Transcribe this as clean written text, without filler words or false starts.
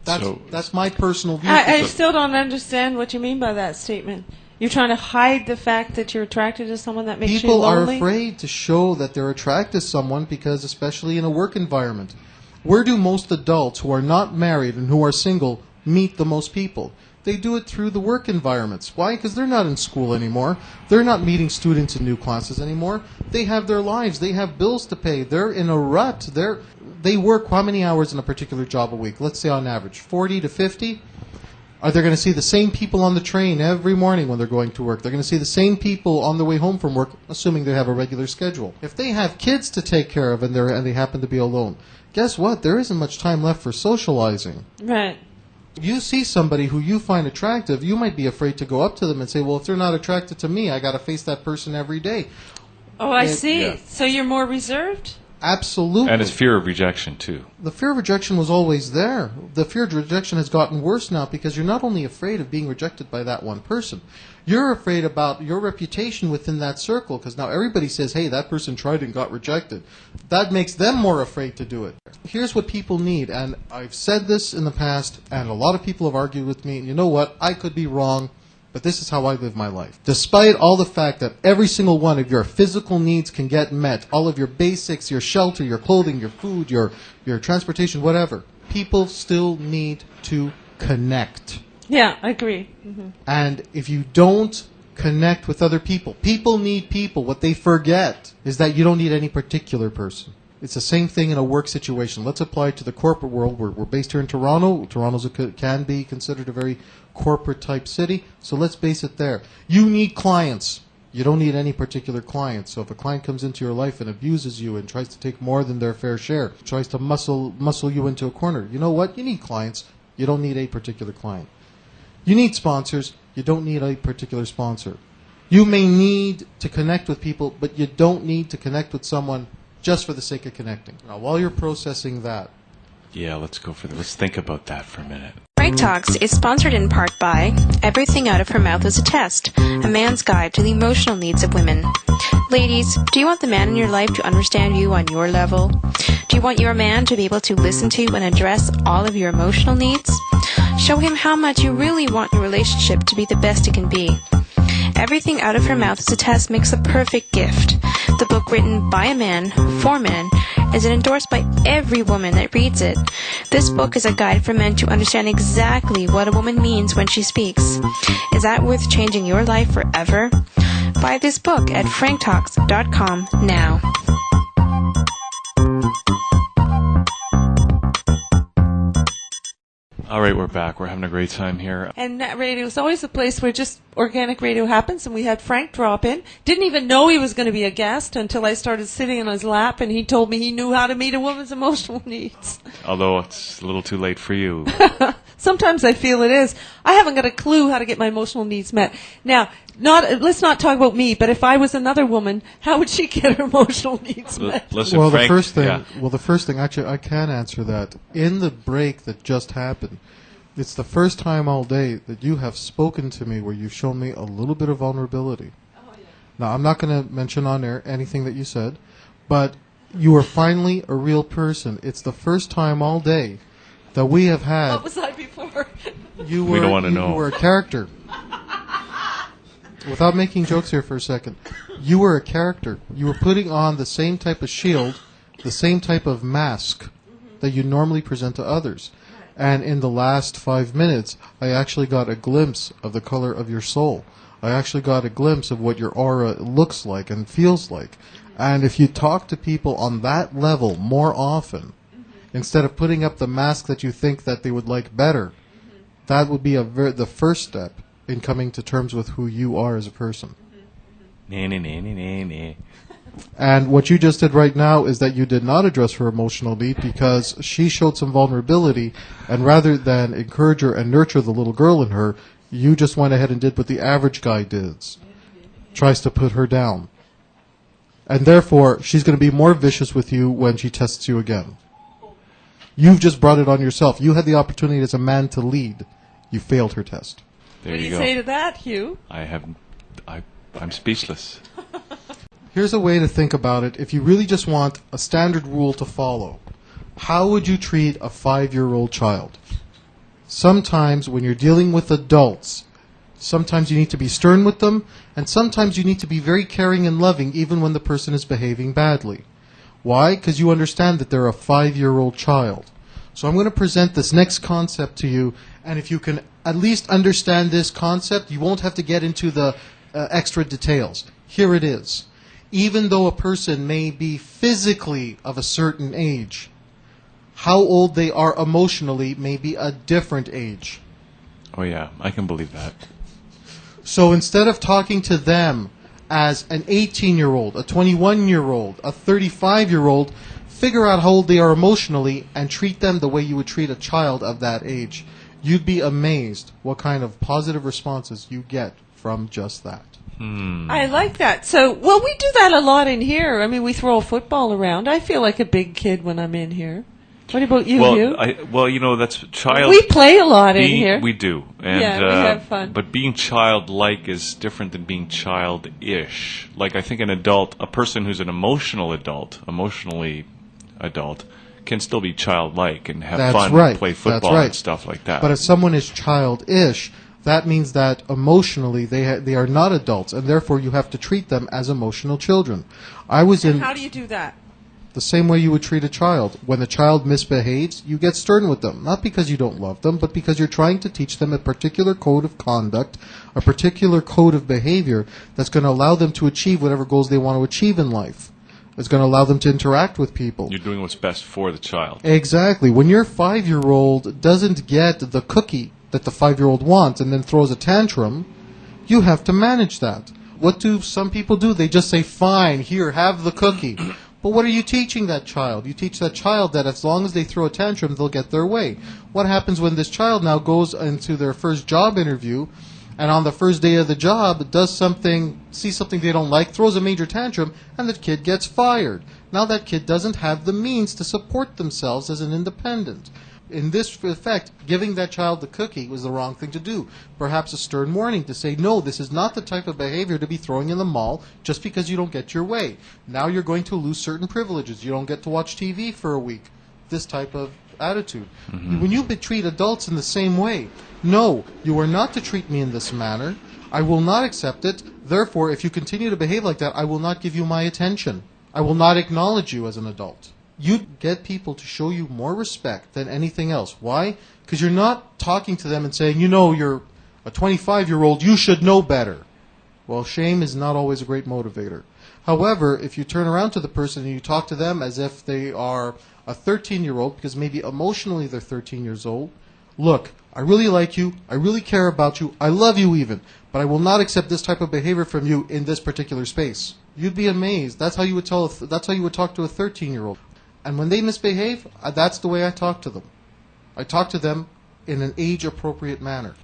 That's my personal view. I still don't understand what you mean by that statement. You're trying to hide the fact that you're attracted to someone that makes you People are lonely? afraid to show that they're attracted to someone because, especially in a work environment, where do most adults who are not married and who are single meet the most people? They do it through the work environments. Why? Because they're not in school anymore. They're not meeting students in new classes anymore. They have their lives. They have bills to pay. They're in a rut. They work how many hours in a particular job a week? Let's say on average, 40 to 50? Are they going to see the same people on the train every morning when they're going to work? They're going to see the same people on their way home from work, assuming they have a regular schedule. If they have kids to take care of and they happen to be alone, guess what? There isn't much time left for socializing. Right. You see somebody who you find attractive, you might be afraid to go up to them and say, well, if they're not attracted to me, I got to face that person every day. Oh, I see. Yeah. So you're more reserved? Absolutely. And it's fear of rejection, too. The fear of rejection was always there. The fear of rejection has gotten worse now because you're not only afraid of being rejected by that one person, you're afraid about your reputation within that circle because now everybody says, hey, that person tried and got rejected. That makes them more afraid to do it. Here's what people need, and I've said this in the past, and a lot of people have argued with me, and you know what? I could be wrong. But this is how I live my life. Despite all the fact that every single one of your physical needs can get met, all of your basics, your shelter, your clothing, your food, your transportation, whatever, people still need to connect. Yeah, I agree. Mm-hmm. And if you don't connect with other people, people need people. What they forget is that you don't need any particular person. It's the same thing in a work situation. Let's apply it to the corporate world. We're based here in Toronto. Toronto can be considered a very corporate-type city, so let's base it there. You need clients. You don't need any particular client. So if a client comes into your life and abuses you and tries to take more than their fair share, tries to muscle you into a corner, you know what? You need clients. You don't need a particular client. You need sponsors. You don't need a particular sponsor. You may need to connect with people, but you don't need to connect with someone just for the sake of connecting. Now, while you're processing that. Yeah, let's think about that for a minute. Frank Talks is sponsored in part by Everything Out of Her Mouth is a Test, a man's guide to the emotional needs of women. Ladies, do you want the man in your life to understand you on your level? Do you want your man to be able to listen to and address all of your emotional needs? Show him how much you really want your relationship to be the best it can be. Everything Out of Her Mouth is a Test makes a perfect gift. The book written by a man, for men, is endorsed by every woman that reads it. This book is a guide for men to understand exactly what a woman means when she speaks. Is that worth changing your life forever? Buy this book at franktalks.com now. All right, we're back. We're having a great time here. And Natradio is always a place where just organic radio happens, and we had Frank drop in. Didn't even know he was going to be a guest until I started sitting in his lap, and he told me he knew how to meet a woman's emotional needs. Although it's a little too late for you. Sometimes I feel it is. I haven't got a clue how to get my emotional needs met. Now, let's not talk about me, but if I was another woman, how would she get her emotional needs met? Listen, Well, Frank, the first thing, actually, I can answer that. In the break that just happened, it's the first time all day that you have spoken to me where you've shown me a little bit of vulnerability. Oh, yeah. Now, I'm not going to mention on air anything that you said, but you are finally a real person. It's the first time all day that we have had. What was I before? We don't want to know. You were a character. Without making jokes here for a second, you were a character. You were putting on the same type of shield, the same type of mask that you normally present to others. And in the last 5 minutes, I actually got a glimpse of the color of your soul. I actually got a glimpse of what your aura looks like and feels like. And if you talk to people on that level more often, instead of putting up the mask that you think that they would like better, that would be the first step in coming to terms with who you are as a person. And what you just did right now is that you did not address her emotional need because she showed some vulnerability, and rather than encourage her and nurture the little girl in her, you just went ahead and did what the average guy does. Tries to put her down. And therefore, she's going to be more vicious with you when she tests you again. You've just brought it on yourself. You had the opportunity as a man to lead. You failed her test. There What do you you go. say to that, Hugh? I'm speechless. Here's a way to think about it. If you really just want a standard rule to follow, how would you treat a 5-year-old child? sometimes when you're dealing with adults, sometimes you need to be stern with them, and sometimes you need to be very caring and loving even when the person is behaving badly. Why? Because you understand that they're a 5-year-old child. So I'm going to present this next concept to you, and if you can at least understand this concept, you won't have to get into the extra details. Here it is. Even though a person may be physically of a certain age, how old they are emotionally may be a different age. Oh yeah, I can believe that. So instead of talking to them as an 18-year-old, a 21-year-old, a 35-year-old, figure out how old they are emotionally and treat them the way you would treat a child of that age. You'd be amazed what kind of positive responses you get from just that. I like that. So, well, we do that a lot in here. I mean, we throw a football around. I feel like a big kid when I'm in here. What about you, Hugh? Well, you know, that's child. We play a lot in here. We do. And, yeah, we have fun. But being childlike is different than being childish. Like, I think a person who's an emotionally adult, can still be childlike and have fun and play football and stuff like that. But if someone is childish, that means that emotionally they are not adults, and therefore you have to treat them as emotional children. And how do you do that? The same way you would treat a child. When the child misbehaves, you get stern with them. Not because you don't love them, but because you're trying to teach them a particular code of conduct, a particular code of behavior that's going to allow them to achieve whatever goals they want to achieve in life. It's going to allow them to interact with people. You're doing what's best for the child. Exactly. When your 5-year-old doesn't get the cookie that the 5-year-old wants and then throws a tantrum, you have to manage that. What do some people do? They just say, fine, here, have the cookie. But what are you teaching that child? You teach that child that as long as they throw a tantrum, they'll get their way. What happens when this child now goes into their first job interview and on the first day of the job sees something they don't like, throws a major tantrum, and the kid gets fired? Now that kid doesn't have the means to support themselves as an independent. In this effect, giving that child the cookie was the wrong thing to do. Perhaps a stern warning to say, no, this is not the type of behavior to be throwing in the mall just because you don't get your way. Now you're going to lose certain privileges. You don't get to watch TV for a week. This type of attitude. Mm-hmm. When you treat adults in the same way, no, you are not to treat me in this manner. I will not accept it. Therefore, if you continue to behave like that, I will not give you my attention. I will not acknowledge you as an adult. You get people to show you more respect than anything else. Why? Because you're not talking to them and saying, you know, you're a 25-year-old, you should know better. Well, shame is not always a great motivator. However, if you turn around to the person and you talk to them as if they are a 13-year-old, because maybe emotionally they're 13 years old, look, I really like you, I really care about you, I love you even, but I will not accept this type of behavior from you in this particular space. You'd be amazed. That's how you would talk to a 13-year-old. And when they misbehave, that's the way I talk to them. I talk to them in an age-appropriate manner.